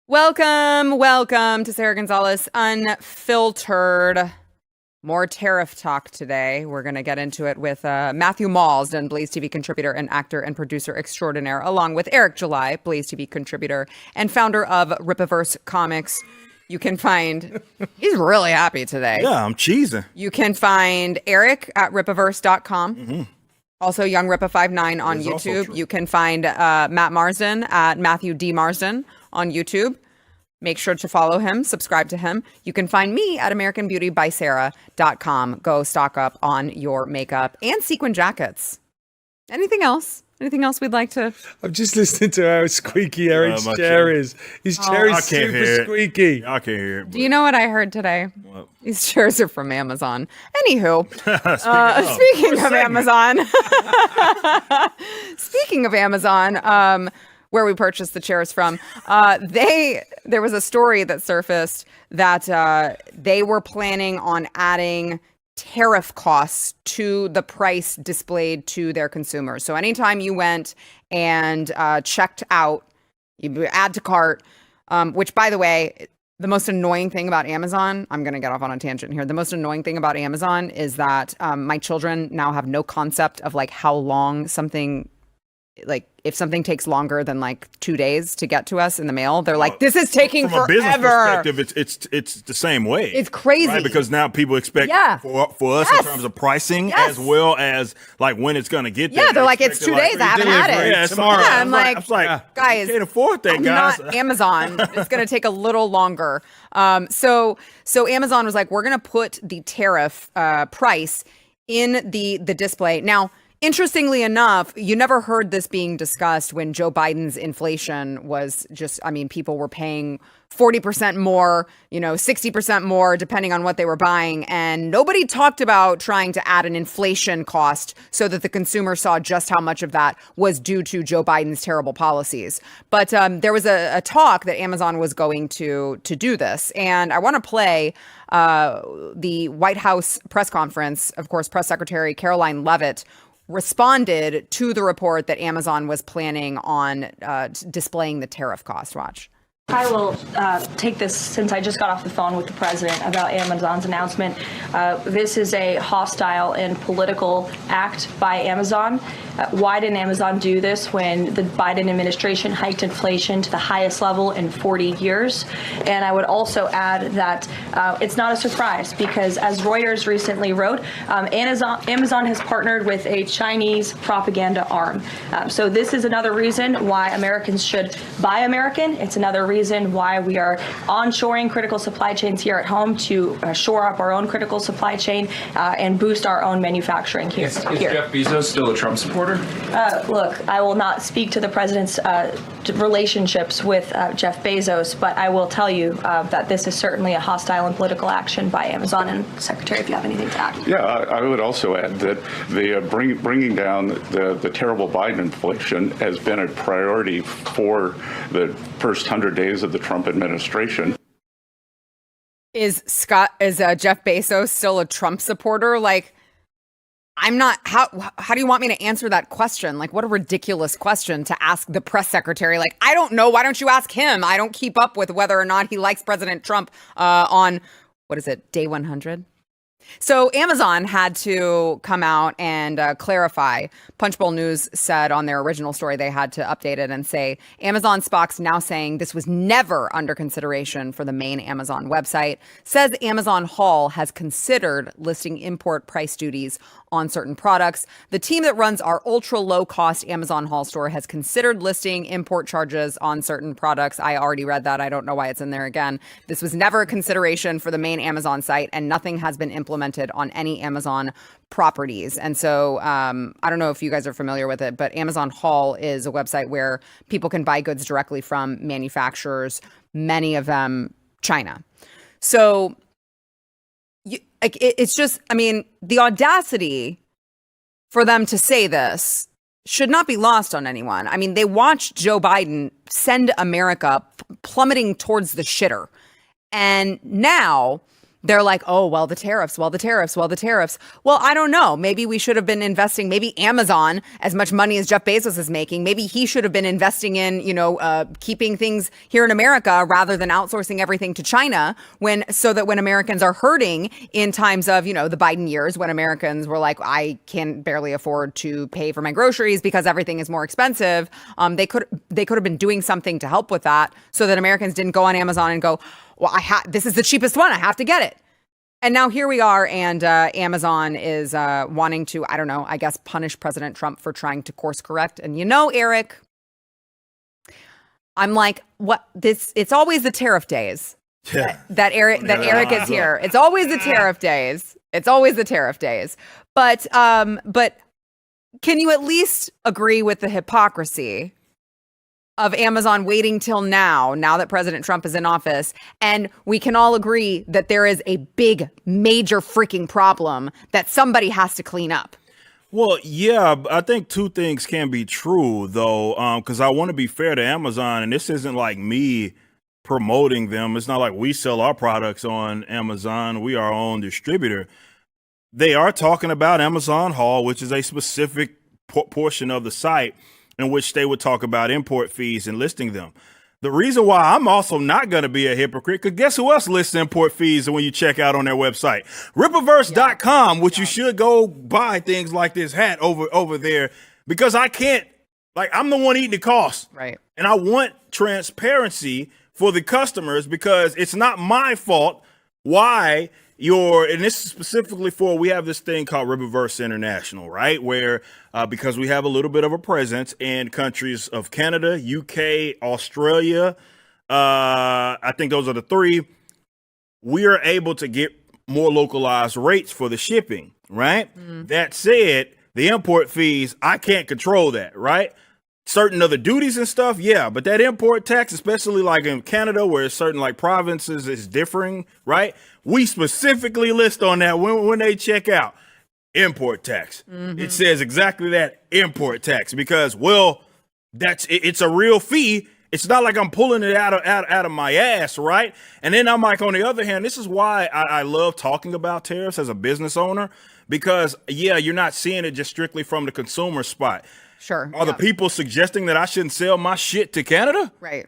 Welcome to Sara Gonzales Unfiltered. More tariff talk today. We're going to get into it with Matthew Maulsden, Blaze TV contributor and actor and producer extraordinaire, along with Eric July, Blaze TV contributor and founder of Ripiverse Comics. You can find, he's really happy today. Yeah, I'm cheesing. You can find Eric at ripiverse.com. Mm-hmm. Also, Young Ripa59 on YouTube. You can find Matt Marsden at Matthew D. Marsden on YouTube. Make sure to follow him, subscribe to him. You can find me at AmericanBeautyBySarah.com. Go stock up on your makeup and sequin jackets. Anything else? Anything else we'd like to? I'm just listening to how squeaky Eric's chair is. His chair is super squeaky. I can't hear it. Do you know what I heard today? What? These chairs are from Amazon. Anywho, speaking of Amazon, speaking of Amazon, where we purchased the chairs from, there was a story that surfaced that they were planning on adding tariff costs to the price displayed to their consumers. So anytime you went and checked out, you add to cart, which, by the way, the most annoying thing about Amazon, I'm going to get off on a tangent here. The most annoying thing about Amazon is that my children now have no concept of like how long something, like if something takes longer than like 2 days to get to us in the mail, they're like, this is taking from forever. From a business perspective, it's the same way. It's crazy. Right? Because now people expect for us in terms of pricing as well as like when it's going to get there. Yeah, they're like, it's 2 days. I haven't had it. Yeah, tomorrow. Yeah, I'm like, guys, can't afford that, guys. Not Amazon. It's going to take a little longer. So Amazon was like, we're going to put the tariff price in the display. Now, interestingly enough, you never heard this being discussed when Joe Biden's inflation was just, I mean, people were paying 40% more, 60% more, depending on what they were buying. And nobody talked about trying to add an inflation cost so that the consumer saw just how much of that was due to Joe Biden's terrible policies. But there was a talk that Amazon was going to do this. And I want to play the White House press conference. Of course, Press Secretary Caroline Leavitt responded to the report that Amazon was planning on displaying the tariff cost. Watch. I will take this since I just got off the phone with the president about Amazon's announcement. This is a hostile and political act by Amazon. Why didn't Amazon do this when the Biden administration hiked inflation to the highest level in 40 years? And I would also add that it's not a surprise because, as Reuters recently wrote, Amazon has partnered with a Chinese propaganda arm. So this is another reason why Americans should buy American. It's another reason why we are onshoring critical supply chains here at home to shore up our own critical supply chain and boost our own manufacturing here. Is Jeff Bezos still a Trump supporter? Look, I will not speak to the president's relationships with Jeff Bezos, but I will tell you that this is certainly a hostile and political action by Amazon. And Secretary, if you have anything to add. Yeah, I would also add that the bringing down the terrible Biden inflation has been a priority for the first 100 days of the Trump administration. Is Jeff Bezos still a Trump supporter? Like, I'm not. How do you want me to answer that question? Like, what a ridiculous question to ask the press secretary. Like, I don't know. Why don't you ask him? I don't keep up with whether or not he likes President Trump on, what is it, day 100? So Amazon had to come out and clarify. Punchbowl News said on their original story they had to update it and say Amazon Spock's now saying this was never under consideration for the main Amazon website. Says Amazon Hall has considered listing import price duties on certain products. The team that runs our ultra low cost Amazon Hall store has considered listing import charges on certain products. I already read that. I don't know why it's in there again. This was never a consideration for the main Amazon site, and nothing has been implemented on any Amazon properties. And so I don't know if you guys are familiar with it, but Amazon Hall is a website where people can buy goods directly from manufacturers, many of them China. So it's just, I mean, the audacity for them to say this should not be lost on anyone. I mean, they watched Joe Biden send America plummeting towards the shitter. And now they're like, oh, well, the tariffs. Well, I don't know. Maybe we should have been investing. Maybe Amazon, as much money as Jeff Bezos is making, maybe he should have been investing in, keeping things here in America rather than outsourcing everything to China so that when Americans are hurting in times of, the Biden years, when Americans were like, I can barely afford to pay for my groceries because everything is more expensive. They could have been doing something to help with that so that Americans didn't go on Amazon and go, well, this is the cheapest one. I have to get it. And now here we are, and Amazon is wanting to, I don't know, I guess punish President Trump for trying to course correct. And Eric, I'm like, what? It's always the tariff days. Yeah. That Eric is here. It's always the tariff days. But can you at least agree with the hypocrisy of Amazon waiting till now that President Trump is in office, and we can all agree that there is a big, major freaking problem that somebody has to clean up? Well, yeah, I think two things can be true, though, because I want to be fair to Amazon, and this isn't like me promoting them. It's not like we sell our products on Amazon. We are our own distributor. They are talking about Amazon Haul, which is a specific portion of the site in which they would talk about import fees and listing them. The reason why I'm also not going to be a hypocrite, because guess who else lists import fees when you check out on their website? Rippaverse.com, which you should go buy things like this hat over there, because I can't, I'm the one eating the cost. Right. And I want transparency for the customers, because it's not my fault why and this is specifically for, we have this thing called Rippaverse International, right? Where, because we have a little bit of a presence in countries of Canada, UK, Australia, I think those are the three, we are able to get more localized rates for the shipping, right? Mm-hmm. That said, the import fees, I can't control that, right? Certain other duties and stuff, yeah, but that import tax, especially like in Canada, where certain provinces is differing, right? We specifically list on that when they check out import tax. Mm-hmm. It says exactly that, import tax, because it's a real fee. It's not like I'm pulling it out of my ass, right? And then I'm like, on the other hand, this is why I love talking about tariffs as a business owner, because you're not seeing it just strictly from the consumer spot. Sure. Are the people suggesting that I shouldn't sell my shit to Canada? Right.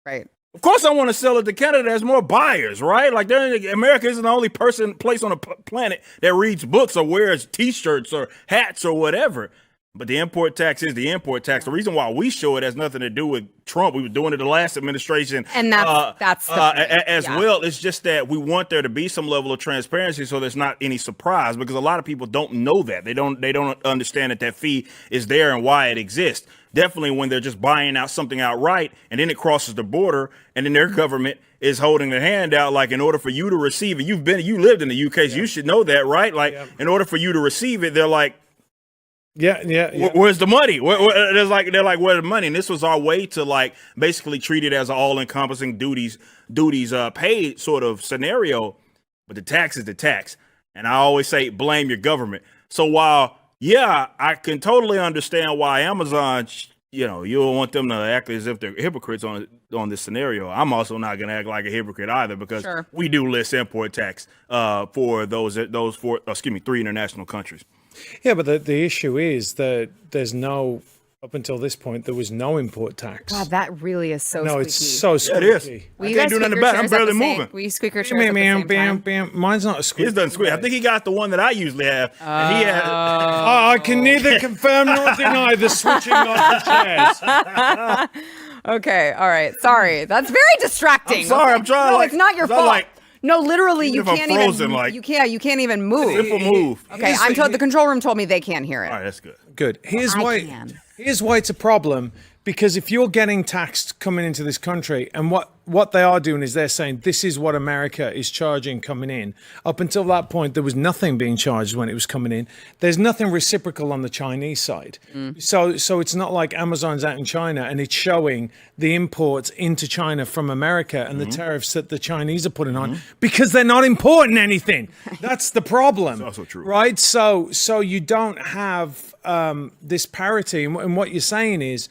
Of course I want to sell it to Canada. There's more buyers, right? America isn't the only place on the planet that reads books or wears T-shirts or hats or whatever. But the import tax is the import tax. The reason why we show it has nothing to do with Trump. We were doing it the last administration. And that's as well. It's just that we want there to be some level of transparency so there's not any surprise, because a lot of people don't know that. They don't understand that fee is there and why it exists. Definitely when they're just buying out something outright and then it crosses the border and then their government is holding their hand out, in order for you to receive it. You lived in the UK, so you should know that, right? In order for you to receive it, they're like, where's the money? They're like, where's the money? And this was our way to basically treat it as an all-encompassing duties paid sort of scenario. But the tax is the tax, and I always say blame your government. So while I can totally understand why Amazon, you don't want them to act as if they're hypocrites on this scenario. I'm also not going to act like a hypocrite either, because we do list import tax for those 3 international countries. Yeah, but the issue is that up until this point, there was no import tax. God, that really is so squeaky. It's so squeaky. It is. I can't do nothing about it. I'm barely moving. Will you squeak your chairs at the same time? Mine's not a squeak. His doesn't squeak. I think he got the one that I usually have. And he has. I can neither confirm nor deny the switching of the chairs. Okay, all right. Sorry. That's very distracting. I'm sorry. I'm trying No, it's not your fault. No, literally, you can't frozen, even. You can't even move. Simple move. Okay, I'm told the control room told me they can't hear it. All right, that's good. Good. Here's why it's a problem. Because if you're getting taxed coming into this country, and what they are doing is they're saying this is what America is charging coming in. Up until that point, there was nothing being charged when it was coming in. There's nothing reciprocal on the Chinese side. So it's not like Amazon's out in China and it's showing the imports into China from America and the tariffs that the Chinese are putting on, because they're not importing anything. That's the problem. That's also true. Right? So you don't have this parity. And what you're saying is,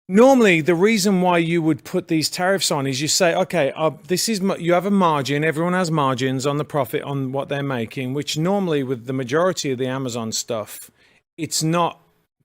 Normally, the reason why you would put these tariffs on is you say, okay, you have a margin. Everyone has margins on the profit on what they're making, which normally with the majority of the Amazon stuff, it's not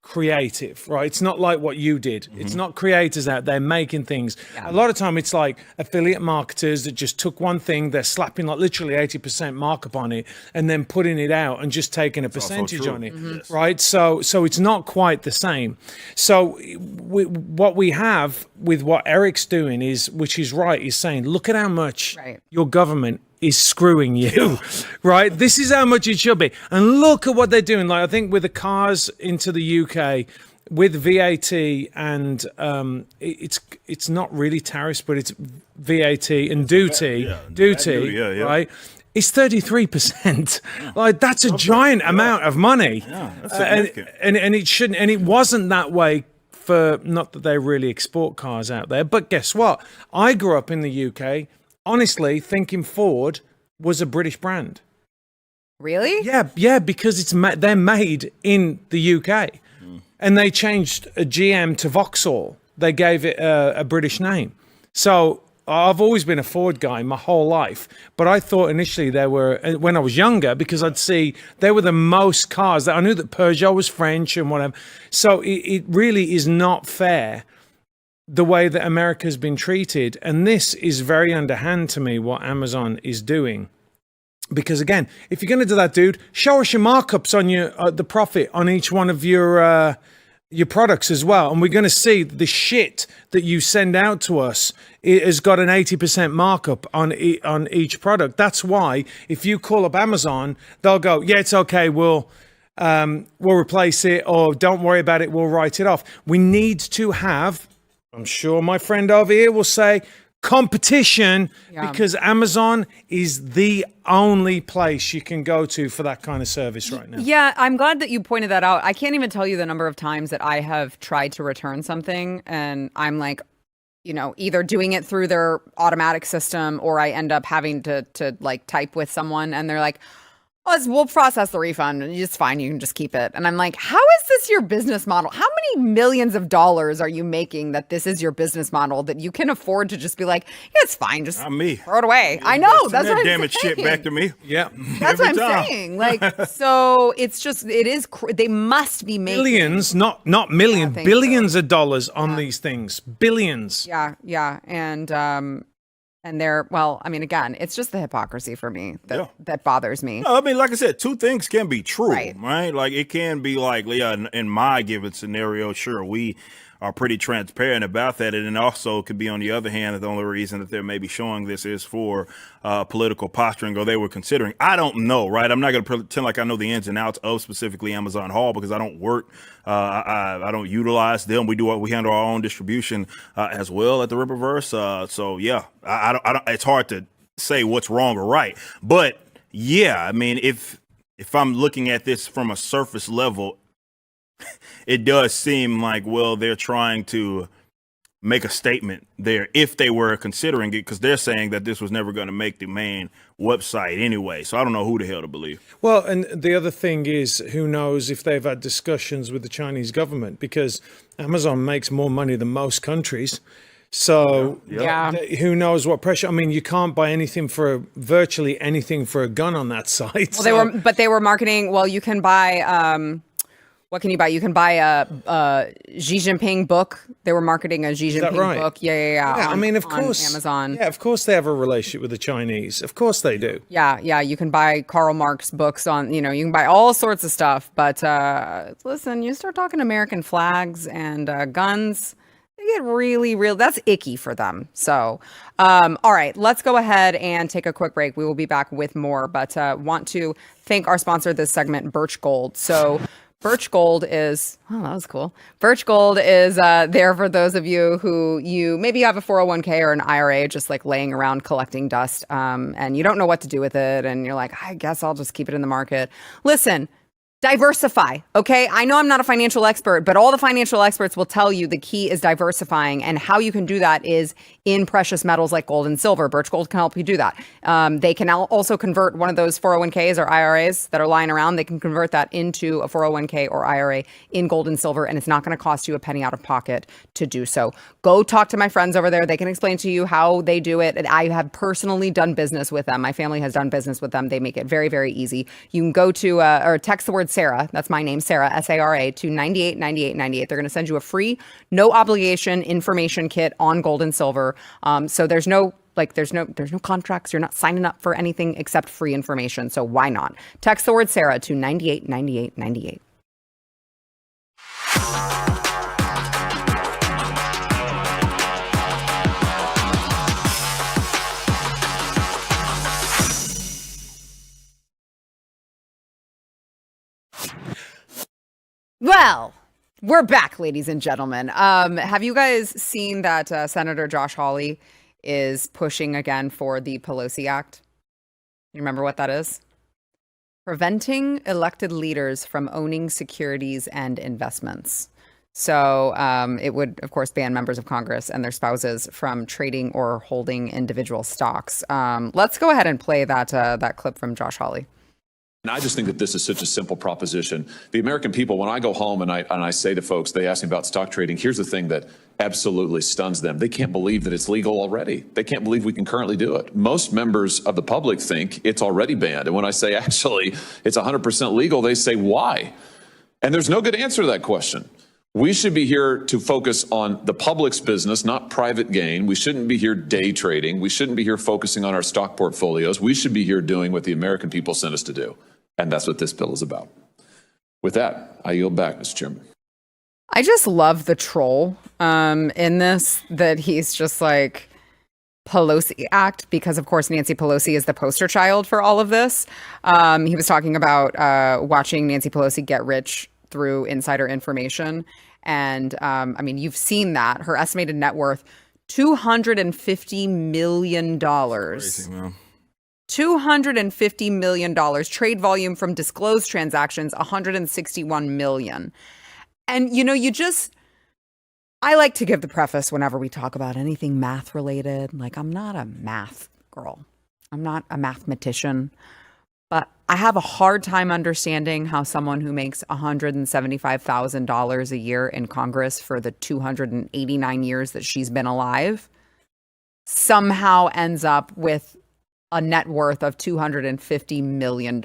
creative, right? It's not like what you did. It's not creators out there making things. A lot of time it's like affiliate marketers that just took one thing, they're slapping like literally 80% markup on it and then putting it out and just taking a percentage on it, right? So it's not quite the same. So what we have with what Eric's doing is, which is right, is saying, look at how much your government is screwing you, right? This is how much it should be. And look at what they're doing. Like, I think with the cars into the UK, with VAT and it's not really tariffs, but it's VAT and duty, right? It's 33%. Like, that's a giant amount of money. That's and it shouldn't, and it wasn't that way for, not that they really export cars out there, but guess what? I grew up in the UK, honestly, thinking Ford was a British brand. Really? Yeah, because they're made in the UK. And they changed a GM to Vauxhall. They gave it a British name. So I've always been a Ford guy my whole life. But I thought initially they were, when I was younger, because I'd see they were the most cars. I knew that Peugeot was French and whatever. So it really is not fair the way that America's been treated. And this is very underhand to me, what Amazon is doing. Because again, if you're going to do that, dude, show us your markups on your the profit on each one of your products as well. And we're going to see the shit that you send out to us, it has got an 80% markup on each product. That's why if you call up Amazon, they'll go, yeah, it's okay, we'll replace it, or don't worry about it, we'll write it off. We need to have, I'm sure my friend over here will say, competition, because Amazon is the only place you can go to for that kind of service right now. Yeah, I'm glad that you pointed that out. I can't even tell you the number of times that I have tried to return something and I'm like, either doing it through their automatic system or I end up having to like type with someone and they're like, we'll process the refund and it's fine, you can just keep it. And I'm like, how is this your business model? How many millions of dollars are you making that this is your business model that you can afford to just be like, yeah, it's fine, just Not me. throw it away? I know, that's what I'm damn it saying. shit back to me. Yeah. That's what I'm saying. Like, so it's just, they must be making billions, not millions, I think billions of dollars on these things. Billions. Yeah. And they're, well, I mean, again, it's just the hypocrisy for me that bothers me. No, I mean, like I said, two things can be true, Right. right? Like, it can be like, in my given scenario, sure, we are pretty transparent about that. And it also could be, on the other hand, that the only reason that they're maybe showing this is for political posturing, or they were considering. I don't know, right? I'm not going to pretend like I know the ins and outs of specifically Amazon Hall because I don't work. I don't utilize them. We handle our own distribution as well at the Rippaverse. So yeah, I don't. It's hard to say what's wrong or right, but yeah, I mean, if I'm looking at this from a surface level, it does seem like, well, they're trying to make a statement there if they were considering it, because they're saying that this was never going to make the main website anyway. So I don't know who the hell to believe. Well, and the other thing is, who knows if they've had discussions with the Chinese government, because Amazon makes more money than most countries. So who knows what pressure? I mean, you can't buy virtually anything for a gun on that site. Well, they were marketing. Well, you can buy. What can you buy? You can buy a Xi Jinping book. They were marketing a Xi Jinping book. Yeah. I mean, of course, Amazon. Yeah, of course they have a relationship with the Chinese. Of course they do. Yeah. You can buy Karl Marx books on. You can buy all sorts of stuff. But listen, you start talking American flags and guns, they get really real. That's icky for them. So, all right, let's go ahead and take a quick break. We will be back with more, but want to thank our sponsor this segment, Birch Gold. So Birch Gold is, that was cool. Birch Gold is there for those of you who maybe have a 401k or an IRA just like laying around collecting dust, and you don't know what to do with it. And you're like, I guess I'll just keep it in the market. Listen, diversify. Okay. I know I'm not a financial expert, but all the financial experts will tell you the key is diversifying, and how you can do that is in precious metals like gold and silver. Birch Gold can help you do that. They can also convert one of those 401ks or IRAs that are lying around. They can convert that into a 401k or IRA in gold and silver, and it's not going to cost you a penny out of pocket to do so. Go talk to my friends over there. They can explain to you how they do it. And I have personally done business with them. My family has done business with them. They make it very, very easy. You can go to or text the word Sarah. That's my name, Sarah, SARA, to 989898. They're going to send you a free, no obligation information kit on gold and silver. So there's no contracts. You're not signing up for anything except free information. So why not? Text the word Sarah to 989898. Well, we're back, ladies and gentlemen. Have you guys seen that Senator Josh Hawley is pushing again for the Pelosi Act? You remember what that is? Preventing elected leaders from owning securities and investments. So it would, of course, ban members of Congress and their spouses from trading or holding individual stocks. Let's go ahead and play that clip from Josh Hawley. And I just think that this is such a simple proposition. The American people, when I go home and I say to folks, they ask me about stock trading, here's the thing that absolutely stuns them. They can't believe that it's legal already. They can't believe we can currently do it. Most members of the public think it's already banned. And when I say actually it's 100% legal, they say why? And there's no good answer to that question. We should be here to focus on the public's business, not private gain. We shouldn't be here day trading. We shouldn't be here focusing on our stock portfolios. We should be here doing what the American people sent us to do. And that's what this bill is about. With that, I yield back, Mr. Chairman. I just love the troll in this, that he's just like Pelosi Act, because of course Nancy Pelosi is the poster child for all of this. He was talking about watching Nancy Pelosi get rich through insider information. And I mean, you've seen that. Her estimated net worth, $250 million. Crazy, man. $250 million. Trade volume from disclosed transactions, 161 million. And, you know, I like to give the preface whenever we talk about anything math related. Like, I'm not a math girl. I'm not a mathematician. But I have a hard time understanding how someone who makes $175,000 a year in Congress for the 289 years that she's been alive somehow ends up with a net worth of $250 million.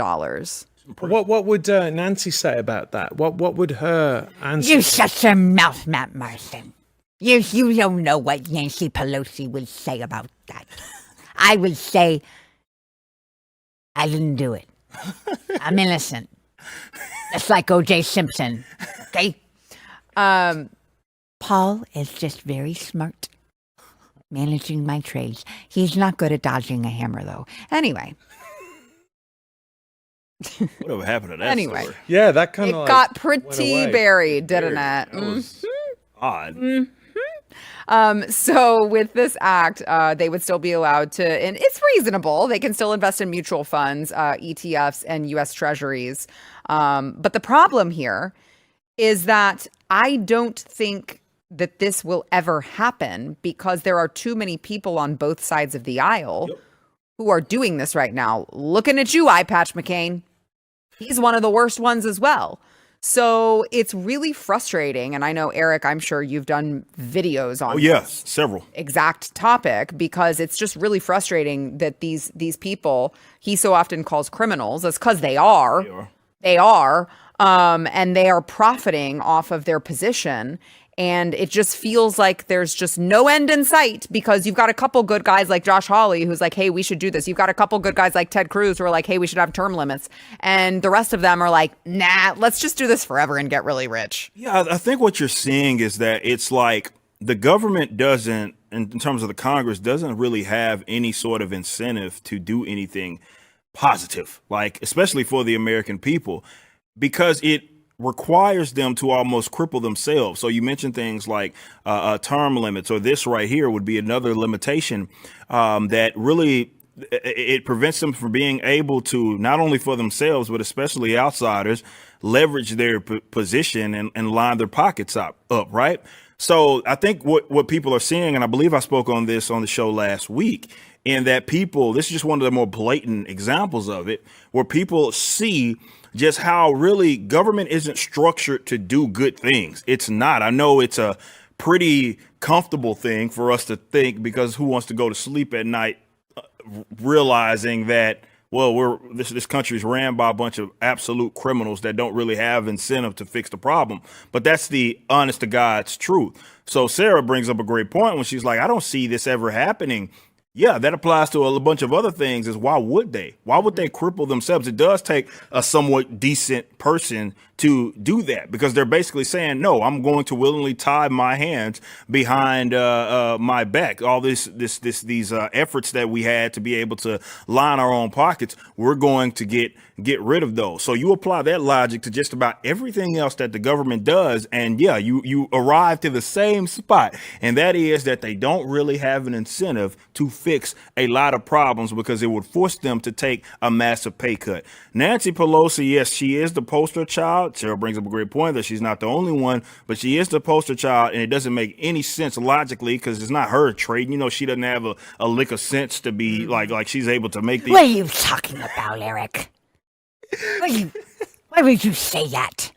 What would Nancy say about that? What would her answer? You shut your mouth, Matt Marson. You don't know what Nancy Pelosi would say about that. I would say, I didn't do it. I'm innocent. Just like O.J. Simpson. Okay? Paul is just very smart. Managing my trades. He's not good at dodging a hammer, though. Anyway. Whatever happened to that Anyway. story? Yeah, that kind It of got pretty buried, didn't it? That was odd. So with this act, they would still be allowed to, and it's reasonable, they can still invest in mutual funds, ETFs, and U.S. Treasuries. But the problem here is that I don't think that this will ever happen because there are too many people on both sides of the aisle who are doing this right now. Looking at you, Eye Patch McCain. He's one of the worst ones as well. So it's really frustrating. And I know, Eric, I'm sure you've done videos on yes, several. Exact topic, because it's just really frustrating that these people he so often calls criminals. That's because they are. They are. And they are profiting off of their position. And it just feels like there's just no end in sight, because you've got a couple good guys like Josh Hawley, who's like, hey, we should do this. You've got a couple good guys like Ted Cruz who are like, hey, we should have term limits. And the rest of them are like, nah, let's just do this forever and get really rich. Yeah, I think what you're seeing is that it's like the government doesn't, in terms of the Congress, doesn't really have any sort of incentive to do anything positive, like especially for the American people, because it requires them to almost cripple themselves. So you mentioned things like term limits, or this right here would be another limitation that really it prevents them from being able to, not only for themselves, but especially outsiders, leverage their position and line their pockets up, right? So I think what people are seeing, and I believe I spoke on this on the show last week, in that people, this is just one of the more blatant examples of it, where people see just how really government isn't structured to do good things. It's not. I know it's a pretty comfortable thing for us to think, because who wants to go to sleep at night realizing that, well, this country is ran by a bunch of absolute criminals that don't really have incentive to fix the problem. But that's the honest to God's truth. So Sarah brings up a great point when she's like, I don't see this ever happening. Yeah, that applies to a bunch of other things. Is why would they? Why would they cripple themselves? It does take a somewhat decent person to do that, because they're basically saying, no, I'm going to willingly tie my hands behind my back. All these efforts that we had to be able to line our own pockets, we're going to get rid of those. So you apply that logic to just about everything else that the government does, and yeah, you arrive to the same spot, and that is that they don't really have an incentive to fix a lot of problems, because it would force them to take a massive pay cut. Nancy Pelosi, yes, she is the poster child. Sarah brings up a great point that she's not the only one, but she is the poster child, and it doesn't make any sense logically, because it's not her trade. You know, she doesn't have a lick of sense to be like she's able to make these. What are you talking about, Eric? Why would you say that?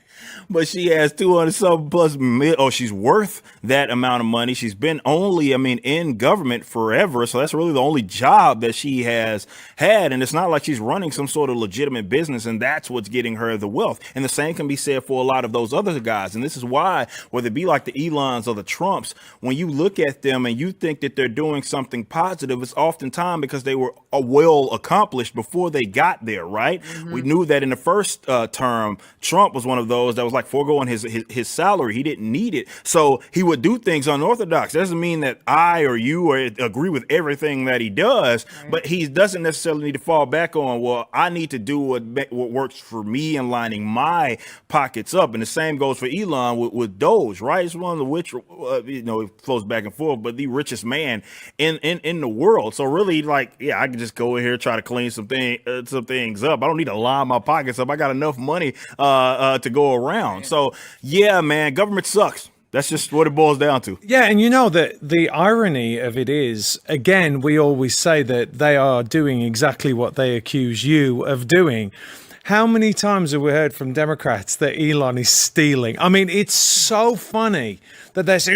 But she has 200 something plus she's worth that amount of money. She's been in government forever. So that's really the only job that she has had. And it's not like she's running some sort of legitimate business, and that's what's getting her the wealth. And the same can be said for a lot of those other guys. And this is why, whether it be like the Elons or the Trumps, when you look at them and you think that they're doing something positive, it's oftentimes because they were well accomplished before they got there, right? Mm-hmm. We knew that in the first term, Trump was one of those that was like foregoing his salary. He didn't need it. So he would do things unorthodox. That doesn't mean that I or you agree with everything that he does, right. But he doesn't necessarily need to fall back on, well, I need to do what works for me and lining my pockets up. And the same goes for Elon with Doge, right? It's one of the which, it flows back and forth, but the richest man in the world. So really, I can just go in here, try to clean some things up. I don't need to line my pockets up. I got enough money to go around. So, yeah, man, government sucks. That's just what it boils down to. Yeah, and you know that the irony of it is, again, we always say that they are doing exactly what they accuse you of doing. How many times have we heard from Democrats that Elon is stealing? I mean, it's so funny that they say,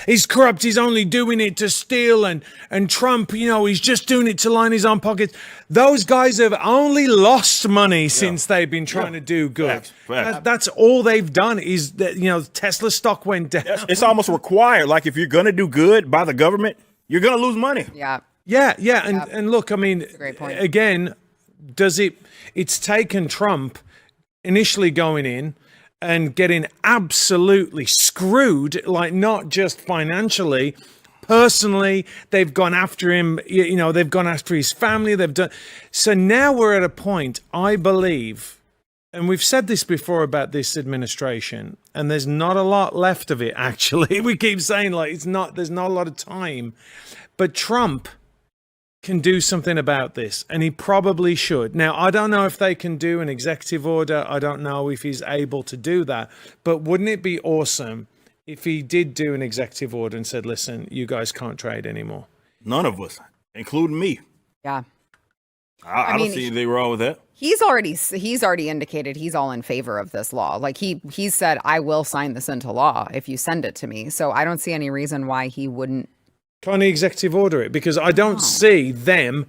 he's corrupt, he's only doing it to steal, and Trump, he's just doing it to line his own pockets. Those guys have only lost money since they've been trying to do good. Facts. That's all they've done is that, Tesla stock went down. It's almost required. Like, if you're going to do good by the government, you're going to lose money. Yeah. Yeah. And look, I mean, that's a great point. Again, it's taken Trump initially going in and getting absolutely screwed, like not just financially, personally. They've gone after him, they've gone after his family. So now we're at a point, I believe, and we've said this before about this administration, and there's not a lot left of it, actually. We keep saying there's not a lot of time, but Trump can do something about this, and he probably should. Now, I don't know if they can do an executive order. I don't know if he's able to do that, but wouldn't it be awesome if he did do an executive order and said, listen, you guys can't trade anymore? None of us, including me. Yeah. I don't see anything wrong with that. He's already indicated he's all in favor of this law. Like he said, I will sign this into law if you send it to me. So I don't see any reason why he wouldn't. Can't he executive order it? Because I don't see them.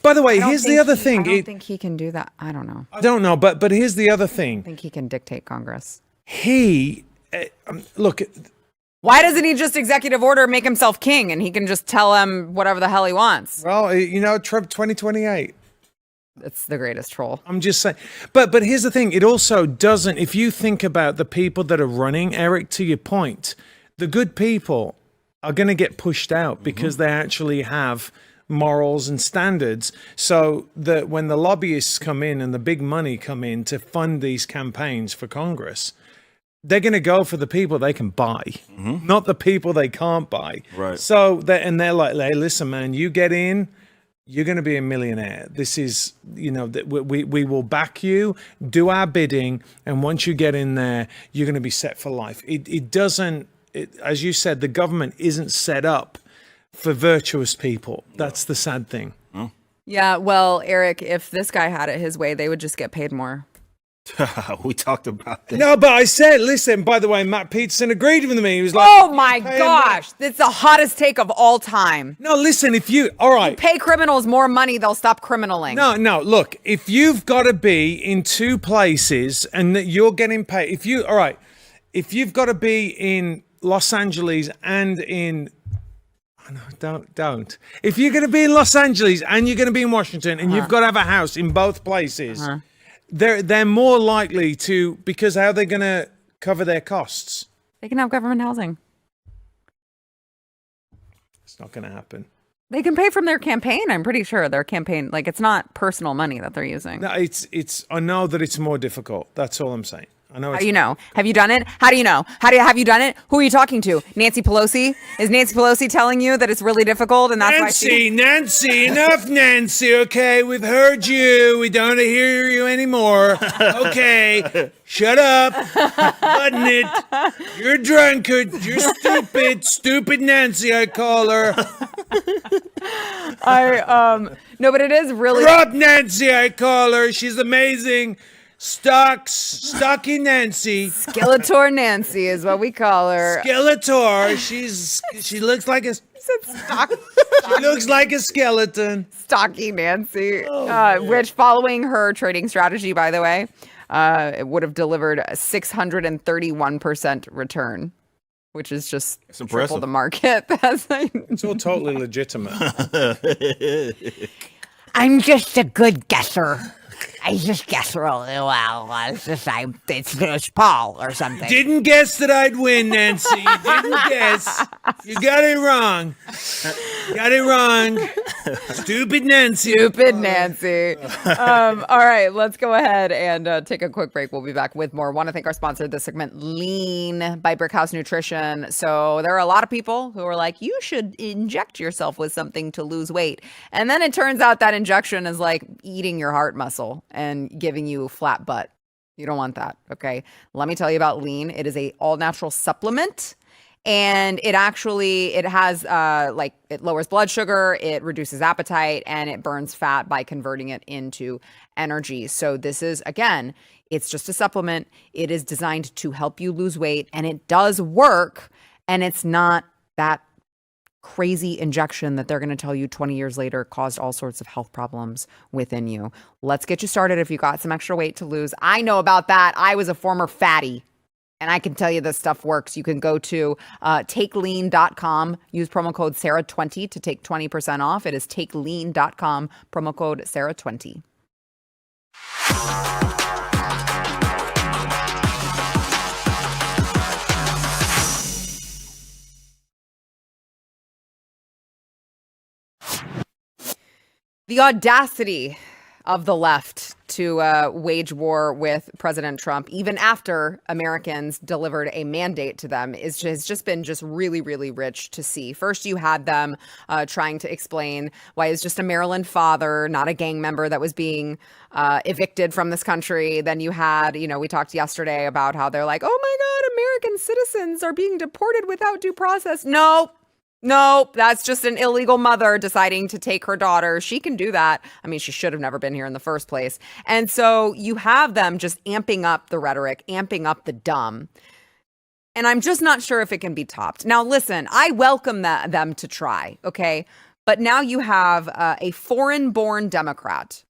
By the way, here's the other thing. I don't think he can do that. I don't know. I don't know, but here's the other thing. I think he can dictate Congress. Look. Why doesn't he just executive order make himself king and he can just tell him whatever the hell he wants? Well, Trump 2028. It's the greatest troll. I'm just saying. But here's the thing. It also doesn't, if you think about the people that are running, Eric, to your point, the good people are going to get pushed out because they actually have morals and standards. So that when the lobbyists come in and the big money come in to fund these campaigns for Congress, they're going to go for the people they can buy, not the people they can't buy. Right. So they're like, hey, listen, man, you get in, you're going to be a millionaire. This is, we will back you, do our bidding, and once you get in there, you're going to be set for life. It doesn't as you said, the government isn't set up for virtuous people. That's the sad thing. Yeah, well, Eric, if this guy had it his way, they would just get paid more. We talked about that. No, but I said, listen, by the way, Matt Peterson agreed with me. He was like, Oh my gosh, it's the hottest take of all time. no, listen, all right. Pay criminals more money, they'll stop criminaling. No, look, if you've got to be in two places and that you're getting paid, if you've got to be in Los Angeles and in, don't. If you're going to be in Los Angeles and you're going to be in Washington and you've got to have a house in both places, they're more likely to, because how are they going to cover their costs? They can have government housing. It's not going to happen. They can pay from their campaign. I'm pretty sure their campaign, like it's not personal money that they're using. No, I know that it's more difficult. That's all I'm saying. I know. How do you know? Have you done it? How do you know? Have you done it? Who are you talking to? Nancy Pelosi? Is Nancy Pelosi telling you that it's really difficult and that's Nancy, enough, Nancy. Okay, we've heard you. We don't hear you anymore. Okay, shut up. Button it. You're a drunkard. You're stupid Nancy. I call her. No, but it is really Rob Nancy. I call her. She's amazing. Stocky Nancy. Skeletor Nancy is what we call her. Skeletor. She looks like a. She looks like a skeleton. Stocky Nancy, which following her trading strategy, by the way, it would have delivered a 631% return, which is just triple the market. It's all totally legitimate. I'm just a good guesser. I just guess really well. It's Paul or something. Didn't guess that I'd win, Nancy. You didn't guess. You got it wrong. Stupid Nancy. All right, let's go ahead and take a quick break. We'll be back with more. Want to thank our sponsor of this segment, Lean by Brickhouse Nutrition. So there are a lot of people who are like, you should inject yourself with something to lose weight. And then it turns out that injection is like eating your heart muscle and giving you flat butt. You don't want that, okay? Let me tell you about Lean. It is a all-natural supplement, and it has it lowers blood sugar, it reduces appetite, and it burns fat by converting it into energy. So this is, again, it's just a supplement. It is designed to help you lose weight, and it does work, and it's not that crazy injection that they're going to tell you 20 years later caused all sorts of health problems within you. Let's get you started if you got some extra weight to lose. I know about that. I was a former fatty, and I can tell you this stuff works. You can go to takelean.com, use promo code Sarah20 to take 20% off. It is takelean.com, promo code Sarah20. The audacity of the left to wage war with President Trump, even after Americans delivered a mandate to them, has just been really, really rich to see. First, you had them trying to explain why it's just a Maryland father, not a gang member, that was being evicted from this country. Then you had, we talked yesterday about how they're like, oh my God, American citizens are being deported without due process. No, that's just an illegal mother deciding to take her daughter. She can do that. I mean, she should have never been here in the first place. And so you have them just amping up the rhetoric, amping up the dumb. And I'm just not sure if it can be topped. Now, listen, I welcome them to try, okay? But now you have a foreign-born Democrat,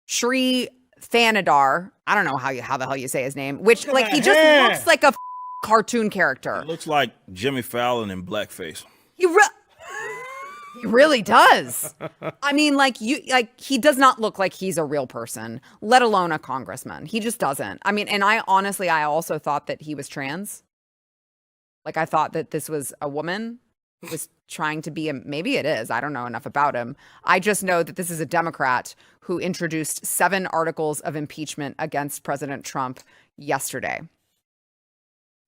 Sri Thanadar. I don't know how the hell you say his name, which he just looks like a cartoon character. It looks like Jimmy Fallon in blackface. He really does. I mean, he does not look like he's a real person, let alone a congressman. He just doesn't. I mean, and I also thought that he was trans. Like, I thought that this was a woman who was trying to be maybe it is. I don't know enough about him. I just know that this is a Democrat who introduced 7 articles of impeachment against President Trump yesterday.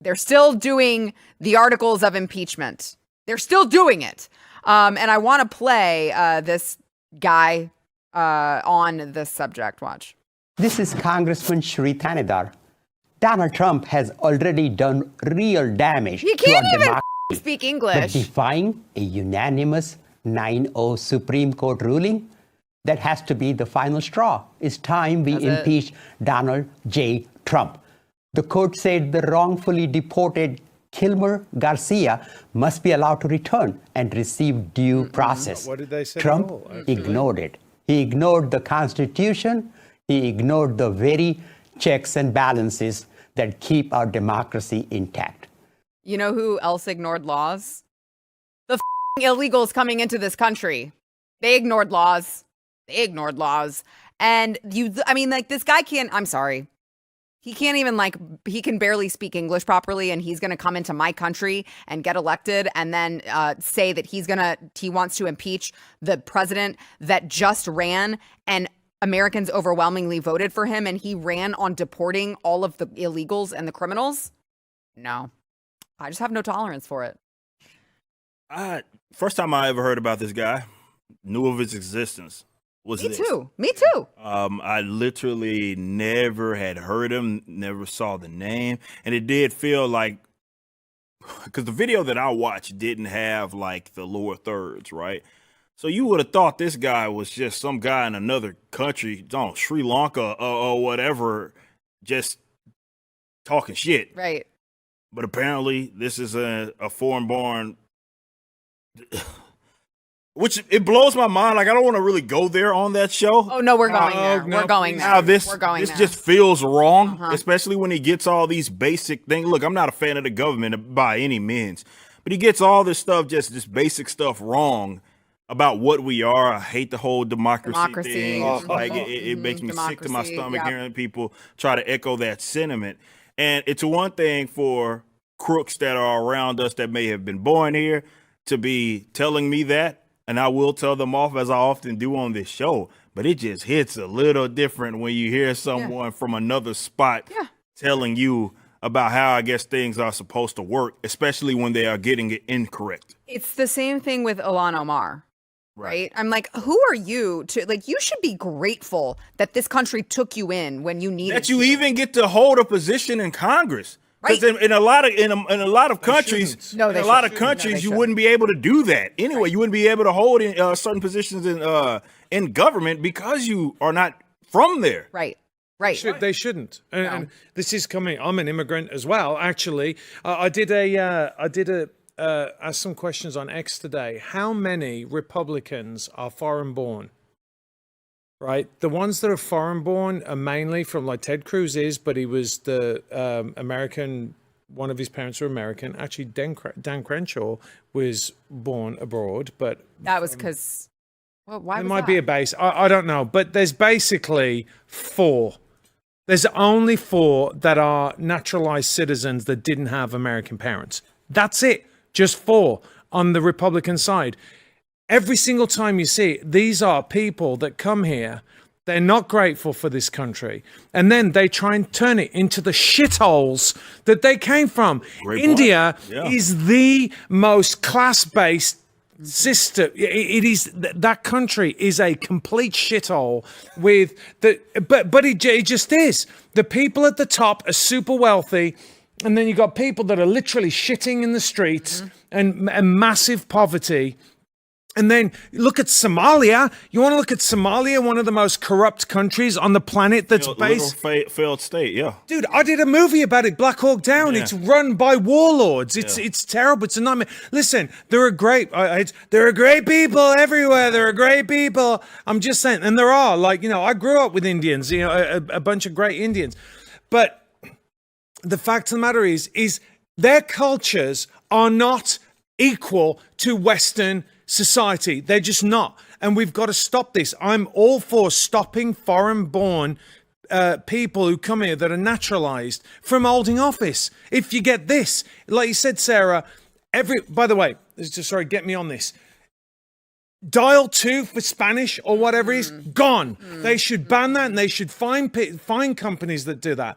They're still doing the articles of impeachment. They're still doing it. And I want to play this guy on this subject. Watch. This is Congressman Sri Thanadar. Donald Trump has already done real damage You to can't our even democracy. speak But English. defying a unanimous 9-0 Supreme Court ruling, that has to be the final straw. It's time we impeach Donald J. Trump. The court said the wrongfully deported Kilmer Garcia must be allowed to return and receive due process. What did they say? Trump ignored it. He ignored the Constitution. He ignored the very checks and balances that keep our democracy intact. You know who else ignored laws? The illegals coming into this country. They ignored laws. They ignored laws. And this guy can't, I'm sorry. He can't even he can barely speak English properly, and he's going to come into my country and get elected and then say that he wants to impeach the president that just ran and Americans overwhelmingly voted for him, and he ran on deporting all of the illegals and the criminals. No, I just have no tolerance for it. First time I ever heard about this guy, knew of his existence. Me too. I literally never had heard him, never saw the name. And it did feel like, because the video that I watched didn't have the lower thirds, right? So you would have thought this guy was just some guy in another country, Sri Lanka or whatever, just talking shit. Right. But apparently this is a foreign-born... Which it blows my mind. I don't want to really go there on that show. Oh no, we're going there. no, We're going there. Now this there. just feels wrong, especially when he gets all these basic things. Look, I'm not a fan of the government by any means, but he gets all this stuff, just this basic stuff wrong about what we are. I hate the whole democracy thing. It makes me sick to my stomach hearing people try to echo that sentiment. And it's one thing for crooks that are around us that may have been born here to be telling me that. And I will tell them off, as I often do on this show, but it just hits a little different when you hear someone from another spot telling you about how I guess things are supposed to work, especially when they are getting it incorrect. It's the same thing with Ilhan Omar, right? I'm like, who are you to you should be grateful that this country took you in when you needed that you even get to hold a position in Congress. Because Right. in a lot of countries, you wouldn't be able to do that anyway. You wouldn't be able to hold certain positions in government because you are not from there. Right. They shouldn't. And this is coming. I'm an immigrant as well. Actually, I did ask some questions on X today. How many Republicans are foreign born? Right, the ones that are foreign born are mainly from Ted Cruz is, but he was the American. One of his parents were American. Actually, Dan Crenshaw was born abroad, but that was because. Well, why? It was might that? be a base. I don't know, but there's basically 4. There's only 4 that are naturalized citizens that didn't have American parents. That's it. Just 4 on the Republican side. Every single time you see it, these are people that come here, they're not grateful for this country, and then they try and turn it into the shitholes that they came from. India is the most class-based system. It is, that country is a complete shithole with but it just is. The people at the top are super wealthy, and then you got people that are literally shitting in the streets and massive poverty. And then look at Somalia. You want to look at Somalia, one of the most corrupt countries on the planet that's based... failed state, yeah. Dude, I did a movie about it, Black Hawk Down. Yeah. It's run by warlords. It's terrible. It's a nightmare. Listen, there are great people everywhere. There are great people. I'm just saying. And there are. I grew up with Indians, a bunch of great Indians. But the fact of the matter is their cultures are not equal to Western society. They're just not. And we've got to stop this. I'm all for stopping foreign-born people who come here that are naturalized from holding office. If you get this, like you said, Sarah, by the way, sorry, get me on this. Dial 2 for Spanish or whatever it is, gone. They should ban that, and they should find companies that do that.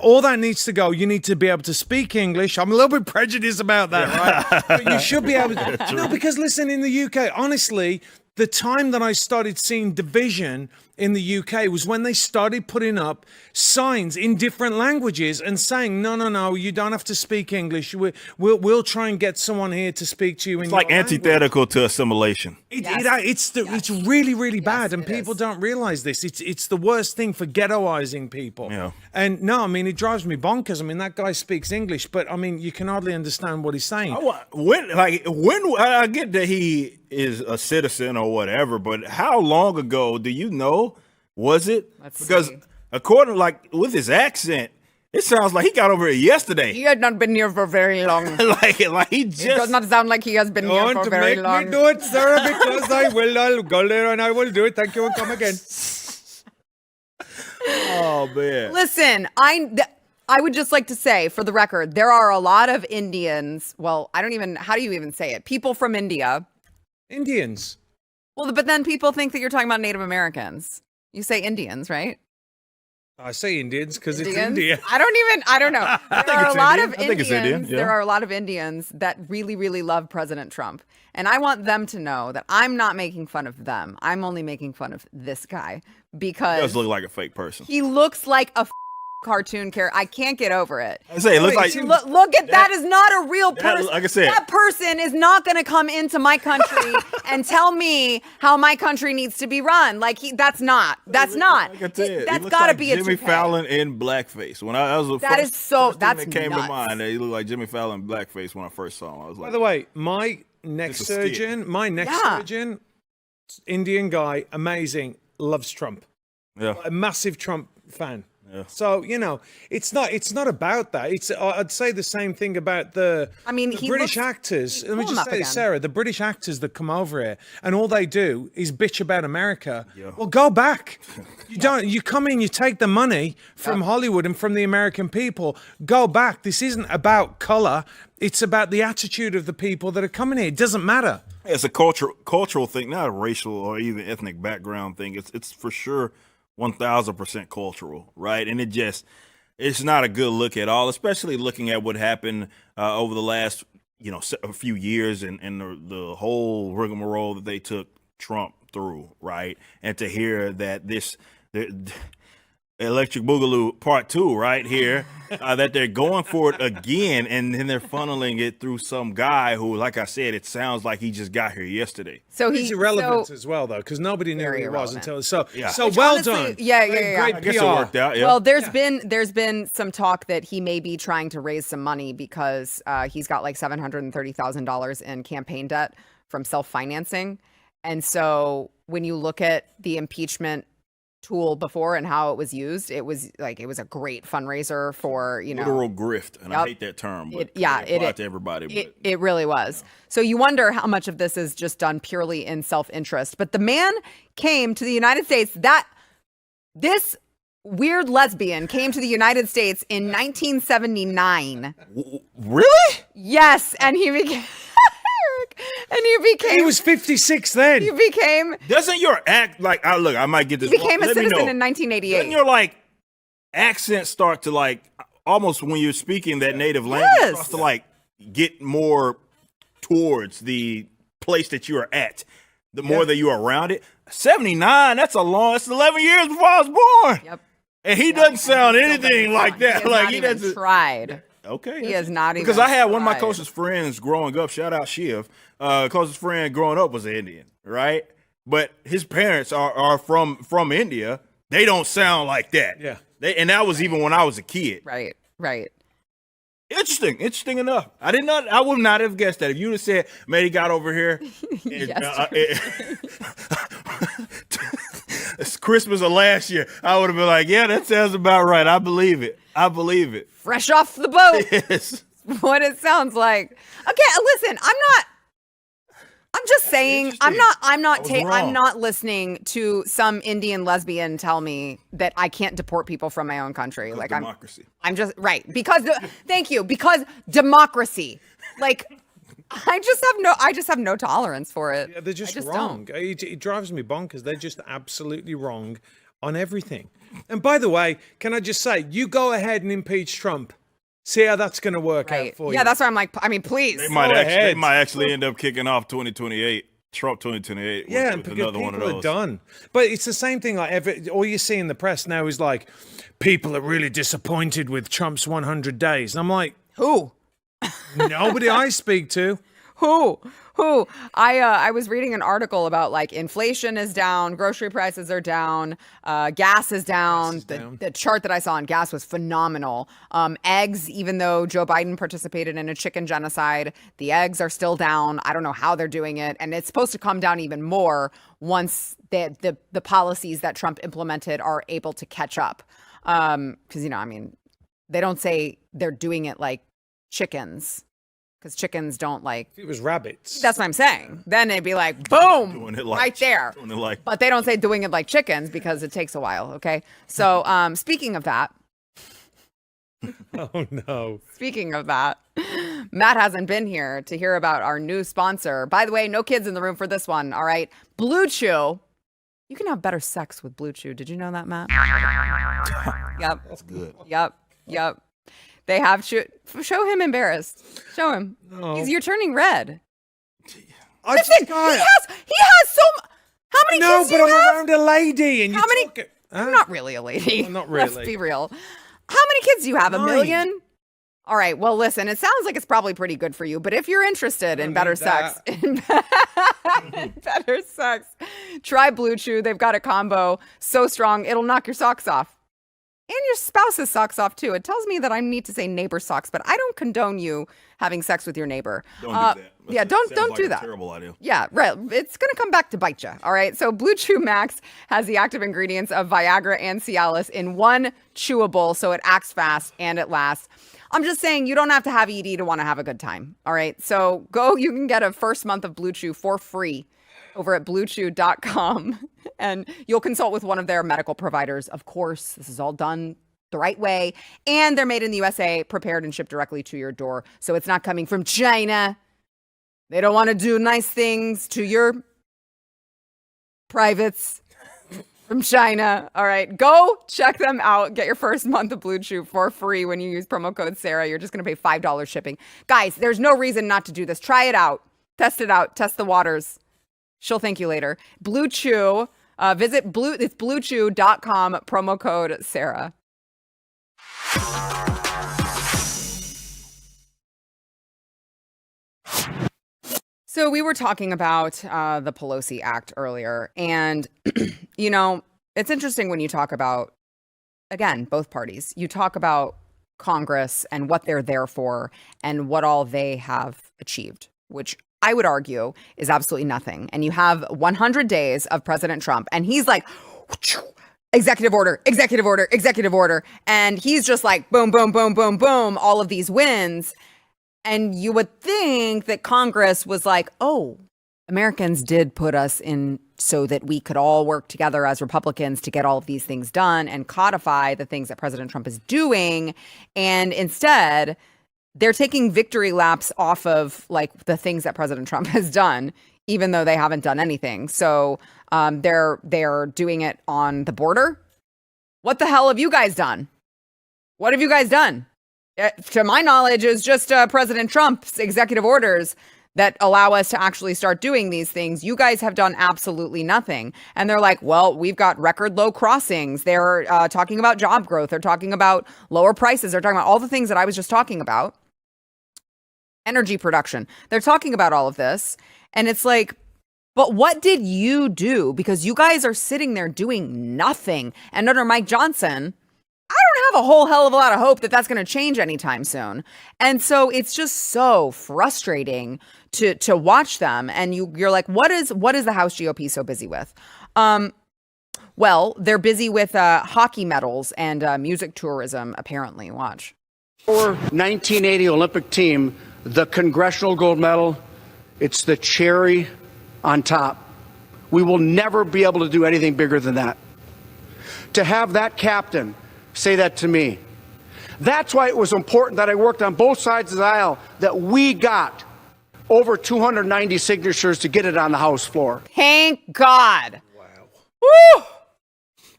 All that needs to go. You need to be able to speak English. I'm a little bit prejudiced about that, right? But you should be able to. No, because listen, in the UK, honestly, The time that I started seeing division in the UK was when they started putting up signs in different languages and saying, no, you don't have to speak English. We'll try and get someone here to speak to you in It's like your antithetical to assimilation. It's really, really bad, and people don't realize this. It's the worst thing for ghettoizing people. Yeah. And no, I mean, it drives me bonkers. I mean, that guy speaks English, but I mean, you can hardly understand what he's saying. When I get that he is a citizen or whatever, but how long ago do you know was it? Because according with his accent, it sounds like he got over here yesterday. He had not been here for very long. like he just It does not sound like he has been here for very long. Me do it, Sarah, because I'll go there and I will do it. Thank you and come again. Oh man. Listen, I would just like to say, for the record, there are a lot of Indians. Well, how do you even say it? People from India. Indians. Well, but then people think that you're talking about Native Americans. You say Indians, right? I say Indians because it's India. I don't know. There are a lot of Indians. Yeah. There are a lot of Indians that really, really love President Trump. And I want them to know that I'm not making fun of them. I'm only making fun of this guy because He does look like a fake person. he looks like a cartoon character. I can't get over it. I say it looks like Look at that is not a real person. like I said. That person is not going to come into my country and tell me how my country needs to be run. That's not. Like I said, That's he got to looks be a Jimmy toupee. Fallon in blackface. When that was the That first, is so. first thing That's that came nuts. to mind. He looked like Jimmy Fallon in blackface when I first saw him. I was like, By the way, my neck It's a skit. surgeon, Indian guy, amazing, loves Trump. yeah. A massive Trump fan. Yeah. So it's not about that. I'd say the same thing about the he British looks- actors. Let me pull him just up say this, again. Sarah, the British actors that come over here and all they do is bitch about America. Yeah. Well, go back. You come in, you take the money from Hollywood and from the American people. Go back. This isn't about color. It's about the attitude of the people that are coming here. It doesn't matter. It's a cultural thing, not a racial or even ethnic background thing. It's for sure 1,000% cultural, right? And it's not a good look at all, especially looking at what happened over the last, a few years and the whole rigmarole that they took Trump through, right? And to hear that the Electric Boogaloo Part 2 right here, that they're going for it again, and then they're funneling it through some guy who, like I said, it sounds like he just got here yesterday. So He's irrelevant as well, though, because nobody knew who Very he was irrelevant. until so. Yeah. So Which well honestly- done. yeah. Great I guess it PR. worked out. Yeah. Well, there's been some talk that he may be trying to raise some money because he's got like $730,000 in campaign debt from self-financing. And so when you look at the impeachment tool before and how it was used, it was a great fundraiser for, literal grift, and I Yep. hate that term, but It applies to everybody. But it really was. So you wonder how much of this is just done purely in self-interest. But the man came to the United States. This weird lesbian came to the United States in 1979. really? Yes, and he became. He was 56 then. He became. Doesn't your act look? I might get this. He became wrong. a Let me citizen know. in Doesn't 1988. your accent start to almost when you're speaking that native language Yes. starts to get more towards the place that you are at, the more that you're around it. 79, that's 11 years before I was born. Yep. And he doesn't sound anything like that. He doesn't. even tried. Okay. He has not even. Because I had one of my tried. closest friends growing up, shout out Shiv, closest friend growing up was an Indian, right? But his parents are from India. They don't sound like that. Yeah. And that was even when I was a kid. Right. Interesting enough. I would not have guessed that. If you'd have said, man, he got over here. It's Christmas of last year. I would have been like, yeah, that sounds about right. I believe it. Fresh off the boat. Yes. What it sounds like. Okay, listen, I'm just saying, I'm not listening to some Indian lesbian tell me that I can't deport people from my own country. Democracy. I'm just right because thank you, because democracy. I just have no tolerance for it. Yeah, they're just I wrong. don't. It drives me bonkers. They're just absolutely wrong on everything. And by the way, can I just say, you go ahead and impeach Trump. See how that's going to work out for you. Yeah, that's why I'm like, please. They might actually end up kicking off 2028. Trump 2028 Yeah, with because another one of people are those. done. But it's the same thing. Like all you see in the press now is like, people are really disappointed with Trump's 100 days. And I'm like, Who? nobody I speak to. Who? I was reading an article about like inflation is down, grocery prices are down, gas is down. The chart that I saw on gas was phenomenal. Eggs, even though Joe Biden participated in a chicken genocide, the eggs are still down. I don't know how they're doing it, and it's supposed to come down even more once the policies that Trump implemented are able to catch up. Because they don't say they're doing it like chickens. Because chickens don't like. It was rabbits. That's what I'm saying. Then it'd be like, boom, Doing it like right there. doing it like- But they don't say doing it like chickens because it takes a while. Okay. So speaking of that, Oh, no. speaking of that, Matt hasn't been here to hear about our new sponsor. By the way, no kids in the room for this one. All right. BlueChew. You can have better sex with BlueChew. Did you know that, Matt? Yep. That's good. Yep. They have show him embarrassed. Show him. You're turning red. Listen, he has so. How many No, kids do but you I'm have? around a lady, and How many? talking. I'm not really a lady. Well, not Let's really. be real. How many kids do you have? 9. 1 million? All right. Well, listen, it sounds like it's probably pretty good for you, but if you're interested in better sex, better sex, try BlueChew. They've got a combo so strong it'll knock your socks off. And your spouse's socks off too. It tells me that I need to say neighbor socks, but I don't condone you having sex with your neighbor. Don't do that. Yeah, don't Sounds like do a that. Terrible idea. Yeah, right. It's going to come back to bite you. All right. So BlueChew Max has the active ingredients of Viagra and Cialis in one chewable, so it acts fast and it lasts. I'm just saying you don't have to have ED to want to have a good time. All right. So you can get a first month of BlueChew for free over at BlueChew.com, and you'll consult with one of their medical providers. Of course, this is all done the right way, and they're made in the USA, prepared and shipped directly to your door. So it's not coming from China. They don't want to do nice things to your privates from China. All right, go check them out. Get your first month of BlueChew for free when you use promo code Sarah. You're just going to pay $5 shipping. Guys, there's no reason not to do this. Try it out. Test the waters. She'll thank you later. BlueChew, visit it's BlueChew.com, promo code Sarah. So we were talking about the Pelosi Act earlier, and it's interesting when you talk about, again, both parties. You talk about Congress and what they're there for and what all they have achieved, which I would argue is absolutely nothing. And you have 100 days of President Trump, and he's like, executive order, executive order, executive order. And he's just like, boom, boom, boom, boom, boom, all of these wins. And you would think that Congress was like, oh, Americans did put us in so that we could all work together as Republicans to get all of these things done and codify the things that President Trump is doing. And instead, they're taking victory laps off of like the things that President Trump has done, even though they haven't done anything. So they're doing it on the border. What the hell have you guys done? What have you guys done? To my knowledge, is just President Trump's executive orders that allow us to actually start doing these things. You guys have done absolutely nothing. And they're like, well, we've got record low crossings. They're talking about job growth. They're talking about lower prices. They're talking about all the things that I was just talking about. Energy production. They're talking about all of this. And it's like, but what did you do? Because you guys are sitting there doing nothing. And under Mike Johnson, I don't have a whole hell of a lot of hope that that's going to change anytime soon. And so it's just so frustrating to watch them. And you're like, what is the House GOP so busy with? Well, they're busy with hockey medals and music tourism, apparently. Watch. Our 1980 Olympic team, the Congressional Gold Medal, it's the cherry on top. We will never be able to do anything bigger than that. To have that captain say that to me. That's why it was important that I worked on both sides of the aisle, that we got over 290 signatures to get it on the House floor. Thank God. Wow. Woo!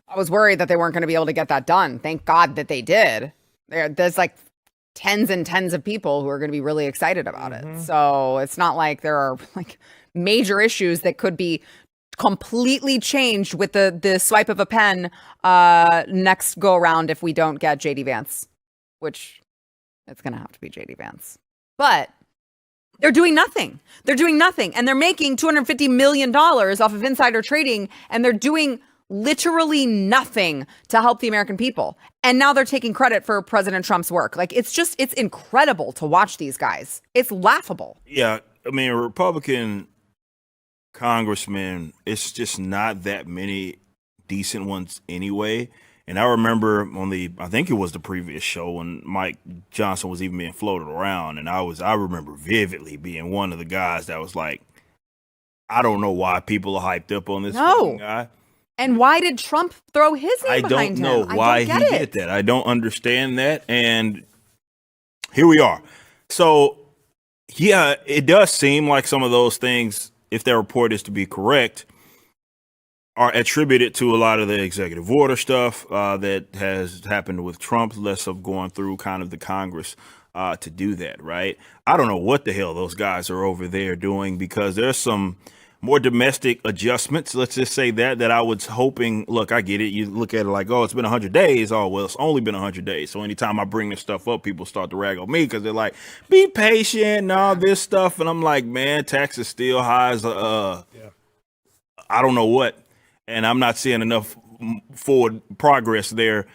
I was worried that they weren't going to be able to get that done. Thank God that they did. There's like tens and tens of people who are going to be really excited about it. So it's not like there are like major issues that could be completely changed with the swipe of a pen next go around if we don't get JD Vance, which it's going to have to be JD Vance. But they're doing nothing. They're doing nothing. And they're making $250 million off of insider trading, and they're doing literally nothing to help the American people. And now they're taking credit for President Trump's work. Like, it's incredible to watch these guys. It's laughable. Yeah. I mean, Republican congressmen, it's just not that many decent ones anyway. And I remember I think it was the previous show when Mike Johnson was even being floated around. And I remember vividly being one of the guys that was like, I don't know why people are hyped up on this guy. And why did Trump throw his name behind him? I don't know why he did that. I don't understand that. And here we are. So, yeah, it does seem like some of those things, if their report is to be correct, are attributed to a lot of the executive order stuff that has happened with Trump, less of going through kind of the Congress to do that, right? I don't know what the hell those guys are over there doing, because there's some more domestic adjustments, let's just say that I was hoping. Look, I get it. You look at it like, oh, it's been 100 days. Oh, well, it's only been 100 days. So anytime I bring this stuff up, people start to rag on me because they're like, be patient and all this stuff. And I'm like, man, taxes still high as I don't know what. And I'm not seeing enough forward progress there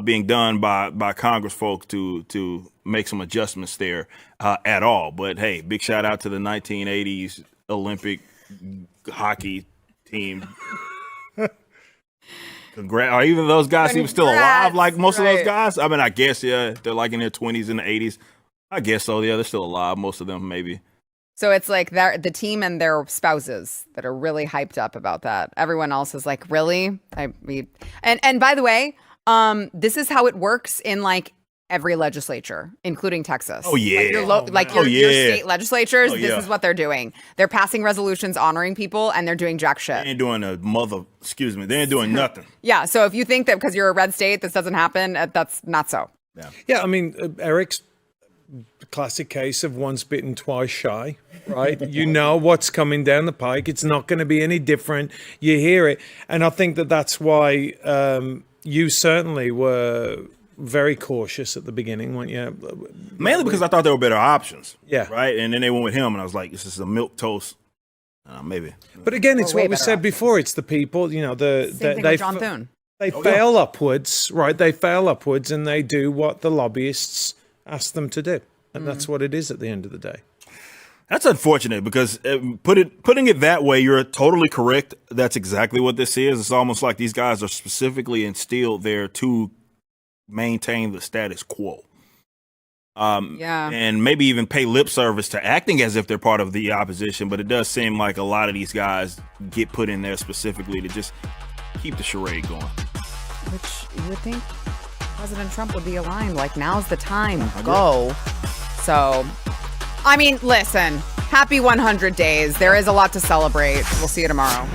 being done by Congress folks to make some adjustments there at all. But hey, big shout out to the 1980s Olympic hockey team. Congrats. Are even those guys even still alive, like most of those guys? I mean, I guess, yeah, they're like in their 20s and the 80s. I guess so. Yeah, they're still alive, most of them, maybe. So it's like the team and their spouses that are really hyped up about that. Everyone else is like, really? And by the way, this is how it works in like every legislature, including Texas. Oh yeah, your state legislatures. This is what they're doing. They're passing resolutions honoring people, and they're doing jack shit. They ain't doing they ain't doing nothing. Yeah. So if you think that because you're a red state this doesn't happen, that's not so. Yeah. I mean, Eric's classic case of once bitten, twice shy, right? You know what's coming down the pike. It's not going to be any different. You hear it, and I think that's why you certainly were very cautious at the beginning, weren't you? Mainly because I thought there were better options. Yeah. Right? And then they went with him, and I was like, this is a milquetoast. Maybe. But again, it's what we said before. It's the people, you know, Same thing with John Thune. They fail upwards, right? They fail upwards, and they do what the lobbyists ask them to do. And that's what it is at the end of the day. That's unfortunate because putting it that way, you're totally correct. That's exactly what this is. It's almost like these guys are specifically instilled there to maintain the status quo. And maybe even pay lip service to acting as if they're part of the opposition. But it does seem like a lot of these guys get put in there specifically to just keep the charade going. Which you would think President Trump would be aligned. Like, now's the time. Go. So, I mean, listen, happy 100 days. There is a lot to celebrate. We'll see you tomorrow.